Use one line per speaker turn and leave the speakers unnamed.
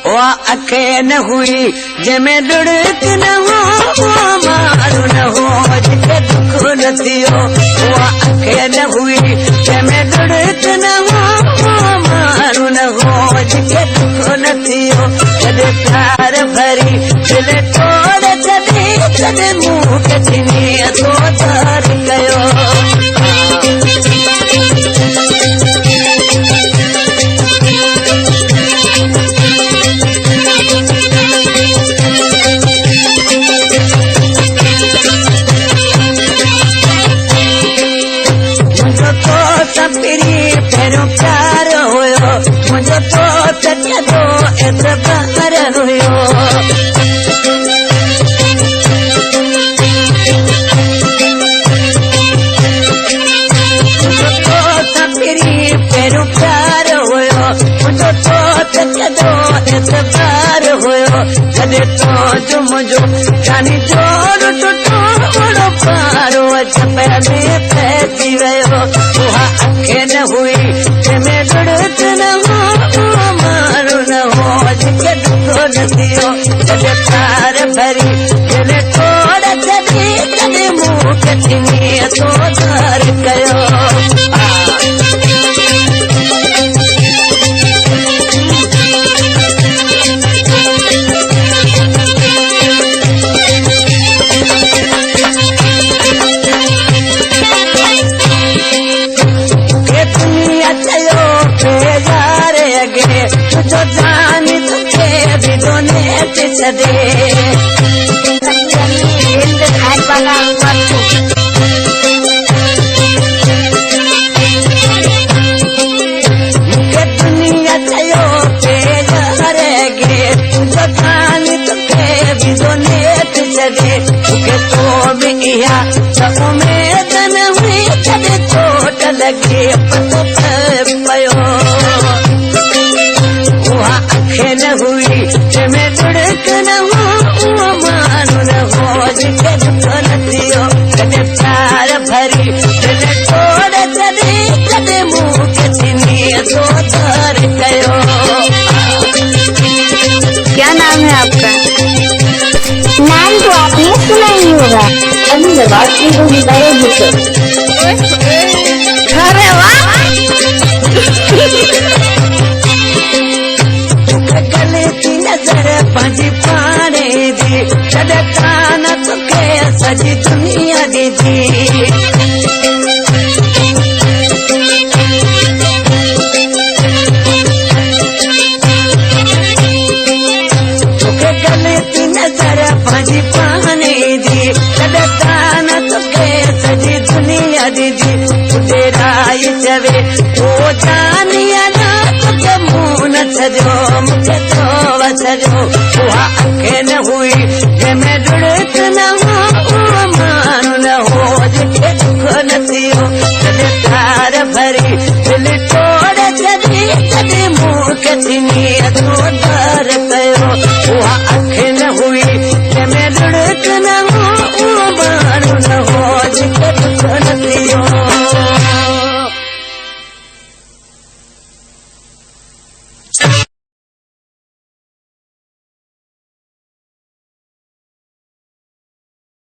वा अखे न हुई जंहिंमें दुड़क न हो माण्हू न हो जिते दुख न थियो। वा अखे न हुई जंहिंमें दुड़क न हो माण्हू न हो जिते दुख न थियो। जॾहिं प्यार भरी दिल तोड़ छॾी तॾहिं मूं खे चिनी तो तार कयो। पहिरियों प्यार हुयो मुंहिंजो तो केॾो एतबार हुयो। पहिरियों प्यार हुयो मुंहिंजो तो केॾो एतबार हुयो। जॾहिं तो जो मुंहिंजो जानी जोर टुटो वॾो पारो में पइजी वियो। उहा अखे न हुई जंहिंमें दुड़क न हो माण्हू न हो जिते दुख न थियो। जॾहिं प्यार भरी दिल तोड़ छॾी तॾहिं मूं खे चिनी तो तार कयो। तुझो जान तुझे भी दोने छॾे हिंद खाए वाला मूंखे दुनिया चयो बेजार गे। तुझो जान तुझे भी दोने छॾे मूंखे तो बि इहा त उमेद न हुई जॾहिं चोट लॻे पतो पियो। अखे न हुई जंहिंमें दुड़क न हो माण्हू न हो जिते दुख न थियो। कॾहिं प्यार भरी दिल तोड़ छॾी कॾहिं मूं खे चिनी तो तार कयो।
क्या नाम है आपका? नाम तो आपने सुना ही होगा। अभी जवाब की होगी बड़े मुझे। अरे वाह गलती नजर पंहिंजी पाणे जी कॾहिं कान तोखे सॼी दुनिया ॾिठी। तोखे गलती नजर पंहिंजी पाणे जी कॾहिं कान तोखे सॼी दुनिया ॾिठी। ॿुधे राई चवे